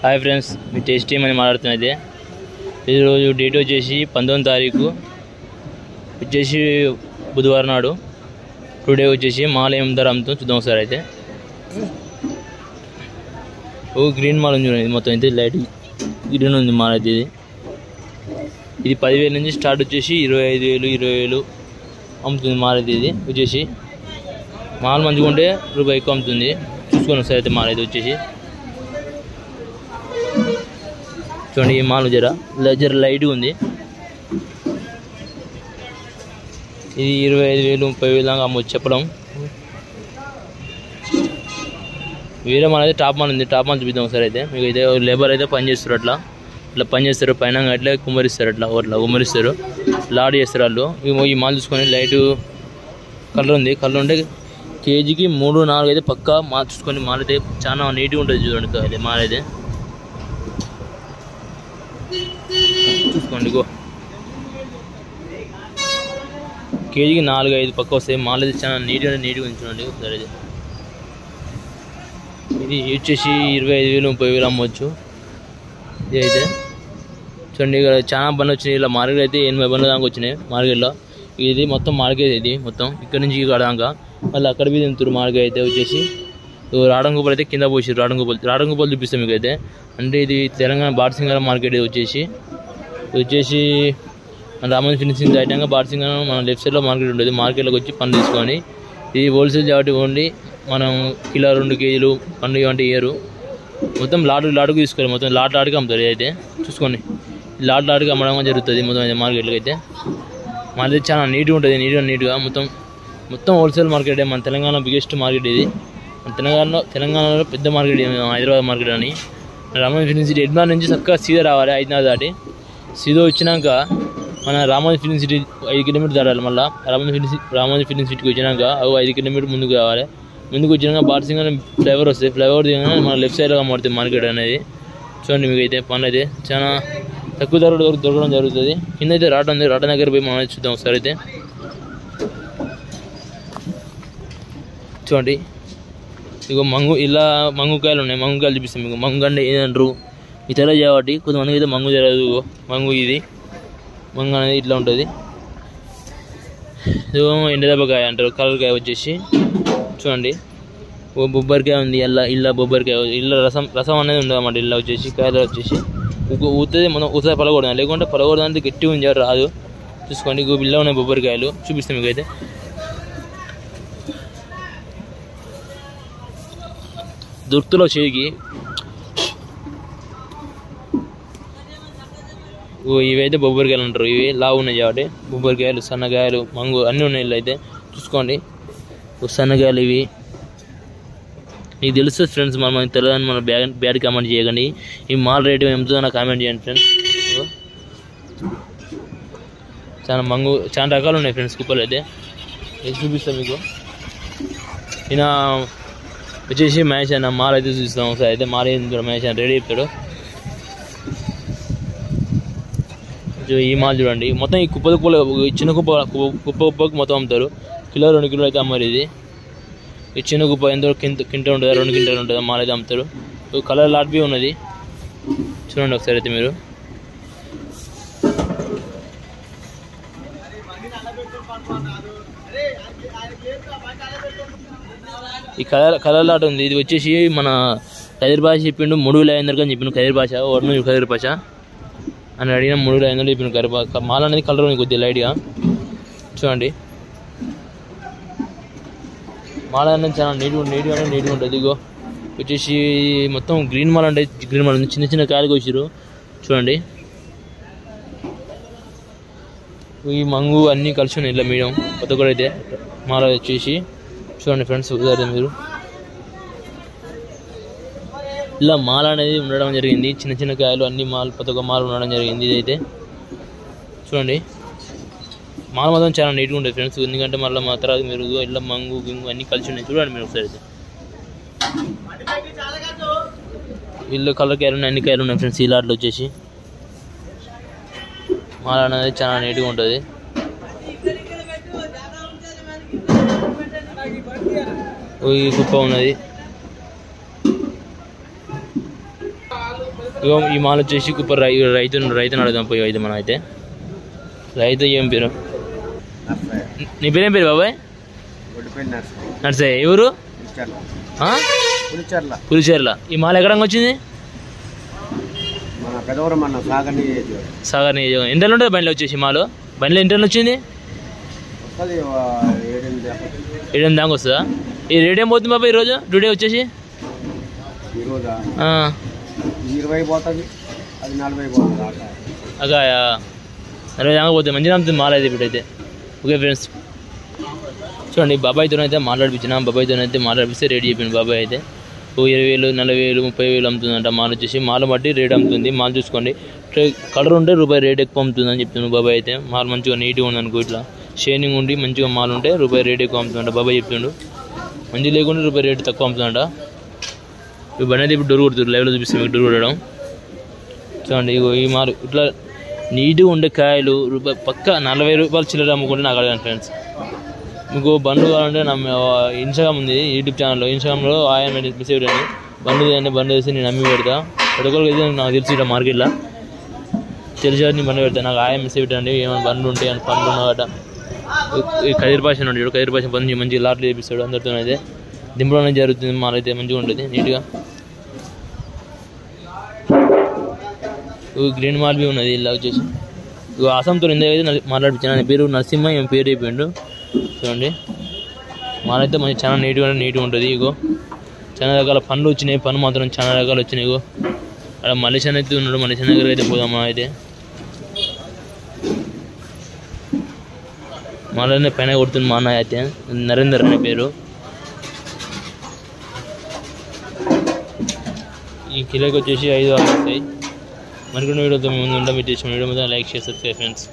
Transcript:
Hi friends, మీ tasty అని మాట్లాడుతున్నది. ఈరోజు డేట్ వచ్చేసి 19వ తారీఖు వచ్చేసి బుధవారం నాడు. టుడే వచ్చేసి మాల్ ఏం ధర అమ్ముతాం చూద్దాం ఒకసారి. అయితే గ్రీన్ మాల్ ఉంది చూడండి, మొత్తం అయితే లైట్ గ్రీన్ ఉంది మాల్ అయితే. ఇది 10,000 నుంచి స్టార్ట్ వచ్చేసి 25,000 20,000 అమ్ముతుంది మాల్ అయితే. ఇది వచ్చేసి మాల్ మంచిగా ఉంటే రూపాయి ఎక్కువ అమ్ముతుంది. చూసుకొని ఒకసారి అయితే మాల్ అయితే వచ్చేసి చూడండి. ఈ మాల్ జర లైట్గా ఉంది. ఇది 25,000 30,000 దాకా అమ్మొచ్చు చెప్పడం. వేరే మాల్ అయితే టాప్ మాల్ ఉంది. టాప్ మాల్ చూపిద్దాం ఒకసారి అయితే. మీకు అయితే లేబర్ అయితే పని చేస్తారు, ఇట్లా పని చేస్తారు. పైన అట్లా కుమ్మరిస్తారు, అట్లా కుమ్మరిస్తారు, లాడ్ చేస్తారు వాళ్ళు. ఈ మాల్ చూసుకొని లైట్ కలర్ ఉంది. కలర్ ఉంటే కేజీకి 3-4 అయితే పక్కా మాల్ చూసుకొని. మాల్ అయితే చాలా నీట్గా ఉంటుంది చూడండి. మాల్ అయితే చూసుకోండి. కేజీకి 4-5 పక్క వస్తాయి. మాల్ అయితే చాలా నీట్గా ఉంచుకోండి ఒకసారి. ఇది వచ్చేసి 25,000 30,000 అమ్మవచ్చు. ఇది అయితే చూడండి, ఇక్కడ చాలా బండ్లు వచ్చినాయి. ఇలా మార్కెట్ అయితే 80 బండ్ల దాకా వచ్చినాయి మార్కెట్లో. ఇది మొత్తం మార్కెట్. ఇది మొత్తం ఇక్కడ నుంచి ఇక్కడ దాకా మళ్ళీ అక్కడ మీద తింటారు. మార్కెట్ అయితే వచ్చేసి రాడంగోపాల్ అయితే కింద పోసి రాడంగోపాల్ చూపిస్తాం మీకు అయితే. అంటే ఇది తెలంగాణ బాటసింగారం మార్కెట్. ఇది వచ్చేసి రామన్ ఫినిషింగ్ దాటాక బాటసింగారం మన లెఫ్ట్ సైడ్లో మార్కెట్ ఉంటుంది. మార్కెట్లోకి వచ్చి పండు తీసుకొని, ఇది హోల్సేల్ కాబట్టి ఓన్లీ మనం కిలో 2 కేజీలు పండు ఇవ్వంటే ఇయ్యరు. మొత్తం లాటుకు తీసుకోవాలి. మొత్తం లాటుకి అమ్ముతారు. అయితే చూసుకోండి, లాటుకి అమ్మడం జరుగుతుంది మొత్తం మార్కెట్లోకి అయితే. మనది చాలా నీట్గా ఉంటుంది. నీట్గా మొత్తం హోల్సేల్ మార్కెట్. మన తెలంగాణ బిగ్గెస్ట్ మార్కెట్ ఇది. మన తెలంగాణలో పెద్ద మార్కెట్ హైదరాబాద్ మార్కెట్ అని. రామన్ ఫిలిం సిటీ ఎడ్మా నుంచి చక్కగా సీదా రావాలి. 5 దాటి సీదా వచ్చినాక మన రామన్ ఫిలిం సిటీ 5 కిలోమీటర్లు దాటాలి. మళ్ళీ రామన్ ఫిలిం సిటీకి వచ్చినాక 5 కిలోమీటర్లు ముందుకు రావాలి. ముందుకు వచ్చినాక బాటసింగారం ఫ్లైఓవర్ వస్తుంది. ఫ్లైఓవర్ దిగానే మన లెఫ్ట్ సైడ్లో అమ్ముతుంది మార్కెట్ అనేది. చూడండి, మీకు అయితే పనులు అయితే చాలా తక్కువ ధరలో దొరకడం జరుగుతుంది. కింద అయితే రాట ఉంది. రాట దగ్గర పోయి మనం చూద్దాం ఒకసారి అయితే. చూడండి, ఇగో మంగుకాయలు ఉన్నాయి. మంగుకాయలు చూపిస్తాం మీకు. మంగు అంటే ఏదంటారు ఈ తెల్ల కాబట్టి కొంతమందికి అయితే మంగు తెలియదు. ఇది మంగు అనేది ఇట్లా ఉంటుంది. ఇదిగో ఎండదెబ్బకాయ అంటారు. కలర్కాయ వచ్చేసి చూడండి. బొబ్బరికాయ ఉంది. ఇళ్ళ బొబ్బరికాయ ఇళ్ళ రసం అనేది ఉండదు అన్నమాట. ఇళ్ళ వచ్చేసి కాయలు వచ్చేసి ఊతుంది. మనం ఊసారి పలకూడదు, లేకుంటే పలకూడదంటే గట్టిగా ఉంది రాదు. చూసుకోండి, ఇళ్ళ ఉన్నాయి బొబ్బరికాయలు చూపిస్తాం మీకు అయితే. దొరుకుతులో చేయికి ఇవైతే బొబ్బరికాయలు అంటారు. ఇవి లావు ఉన్నాయి కాబట్టి బొబ్బరికాయలు, సన్నకాయలు, మంగు అన్నీ ఉన్నాయి. ఇల్లు అయితే చూసుకోండి. సన్నకాయలు ఇవి మీకు తెలుస్తుంది ఫ్రెండ్స్. మనం తెలియదని మన బ్యాడ్ కామెంట్ చేయకండి. ఈ మాల్ రేటు ఎంతో నాకు కామెంట్ చేయండి ఫ్రెండ్స్. చాలా రకాలు ఉన్నాయి ఫ్రెండ్స్ కుప్పలు అయితే. ఇది చూపిస్తాం మీకు. ఈయన వచ్చేసి మహేష్ అన్న మాల్ అయితే చూస్తాం ఒకసారి అయితే. మాల్ ఏంటి మహేష్ అన్న రెడీ చెప్తాడు. ఈ మాల్ చూడండి, మొత్తం ఈ కుప్పలు చిన్న కుప్పకు మొత్తం అమ్ముతారు. కిలో 2 కిలోలు అయితే అమ్మారు. ఇది ఈ చిన్న కుప్ప ఎంతో కింట ఉంటుందా 2 కింటాలు ఉంటుందా మాల్ అయితే అమ్ముతారు. కలర్ లాట్ బి ఉన్నది. చూడండి ఒకసారి అయితే మీరు. ఈ కలర్ లాట్ ఉంది. ఇది వచ్చేసి మన ఖైదర్ భాష చెప్పిండు 3,500 అని చెప్పిండు. ఖైదర్ భాష ఖైదర్ భాష అని అడిగిన 3,500 చెప్పిండు. మాల్ అనేది కలర్ ఉంది కొద్దిగా లైట్గా. చూడండి, మాల్ అనేది చాలా నీట్గా ఉంటుంది. ఇగో వచ్చేసి మొత్తం గ్రీన్ మాల్ అంటే గ్రీన్ మాల్ ఉంది. చిన్న కాయలు వచ్చారు చూడండి. ఈ మంగు అన్నీ కలిసి ఉన్నాయి ఇలా మీడియం కొత్త కూడా అయితే. మాల వచ్చేసి చూడండి ఫ్రెండ్స్ ఉదాహరణ మీరు. ఇలా మాల అనేది ఉండడం జరిగింది. చిన్న కాయలు అన్ని కొత్త మాల ఉండడం జరిగింది. ఇదైతే చూడండి, మాల్ మాత్రం చాలా నీట్గా ఉంటుంది ఫ్రెండ్స్. ఎందుకంటే మళ్ళీ మా తర్వాత మీరు ఇలా మంగు గింగు అన్నీ కలిసి ఉన్నాయి. చూడండి మీరు ఒకసారి అయితే. ఇల్లు కలర్ కాయలు ఉన్నాయి, అన్ని కాయలు ఉన్నాయి ఫ్రెండ్స్. ఈ లాట్లో వచ్చేసి మాల అనేది చాలా నీట్గా ఉంటుంది. ఈ కుప్ప ఉన్నది. ఇగో ఈ మాల్ వచ్చేసి కుప్ప రైతుని అడుగుదాం పోయి అయితే మనం అయితే. రైతు ఏం పేరు? నీ పేరేం పేరు బాబాయ్? నర్సయ్య. ఎవరు? పులిచెర్ల. ఈ మాల్ ఎక్కడ వచ్చింది? సాగర్ నియోజకవర్గం. ఎంతలో ఉంటుంది బండిలో వచ్చేసి మాలు? బండిలో ఎంతలో వచ్చింది? 7 దాకా వస్తుందా? ఈ రేట్ ఏం పోతుంది బాబా ఈరోజు టుడే వచ్చేసి? 20 పోతుంది, అది 40 పోతుంది. అగాయా 40 దాకా పోతుంది. మంచిగా అమ్ముతుంది మాల్ అయితే ఇప్పుడైతే. ఓకే ఫ్రెండ్స్ చూడండి, బాబాయ్తో అయితే మాట్లాడిపిస్తే రేట్ చెప్పింది బాబాయ్ అయితే. 20,000, 40,000, 30,000 అమ్ముతుందంట మాల్ వచ్చేసి. మాల్ బట్టి రేట్ అమ్ముతుంది. మాల్ చూసుకోండి, కలర్ ఉంటే రూపాయి రేట్ ఎక్కువ అమ్ముతుందని చెప్తున్నాడు బాబాయ్ అయితే. మాల్ మంచిగా నీట్గా ఉందనుకో, ఇట్లా షైనింగ్ ఉండి మంచిగా మాల్ ఉంటే రూపాయి రేట్ ఎక్కువ అమ్ముతుందంట బాబాయ్ చెప్తుండు. మంచిగా లేకుండా రూపాయి రేట్ తక్కువ అమ్ముతుందంట. ఈ బండి అయితే ఇప్పుడు డోర్ కొడుతుంది, లైవ్లో చూపిస్తాం మీకు డోర్ కొట్టడం. చూడండి ఇగో ఈ మాల్ ఇట్లా నీట్గా ఉండే కాయలు రూపాయి పక్క 40 రూపాయలు చిల్లర అమ్ముకుంటే నాకు అడగాను ఫ్రెండ్స్. మీకు బండ్లు కావాలంటే నా ఇన్స్టాగ్రామ్ ఉంది, యూట్యూబ్ ఛానల్లో. ఇన్స్టాగ్రామ్లో ఆయన మెసేజ్ అని బండ్లు వేసి నేను అమ్మి పెడతా. ప్రతికొకరికి అయితే నాకు తెలిసి ఇట్లా మార్కెట్లో తెలిసి నేను బండి పెడతాను. నాకు ఆయన మెసేజ్ పెట్టండి, ఏమైనా బండ్లు ఉంటాయి అని పనులు ఉన్నాయట. ఈ కదిరి భాష ఉంటాడు, కదిరి భాష పని మంచిగా లాట్లు చేపిస్తాడు. అందరితో అయితే దింపడం జరుగుతుంది. మాల్ అయితే మంచిగా ఉంటుంది నీట్గా. గ్రీన్ మాల్ బి ఉన్నది ఇలా వచ్చేసి. ఆసాంతో ఇందాకైతే మాట్లాడిపించాను. ఆయన పేరు నరసింహ, ఏం పేరు అయిపోయిండు. చూడండి మాల్ అయితే మంచి చాలా నీట్గా ఉంటుంది. ఇగో చాలా రకాల పనులు వచ్చినాయి, పన్ను మాత్రం చాలా రకాలు వచ్చినాయి. ఇగో అక్కడ మలేషియన్ అయితే ఉన్నాడు, మలేషియన్ దగ్గర అయితే పోదాం అయితే. మాలనే పైన కొడుతుంది మా అన్న అయితే, నరేందర్ అనే పేరు. ఈ కిలోకి వచ్చేసి 5 వస్తాయి. మరికొన్ని వీడియోతో ముందు ఉంటాం. మీరు చేసిన వీడియో మీద లైక్, షేర్, సబ్స్క్రైబ్ ఫ్రెండ్స్.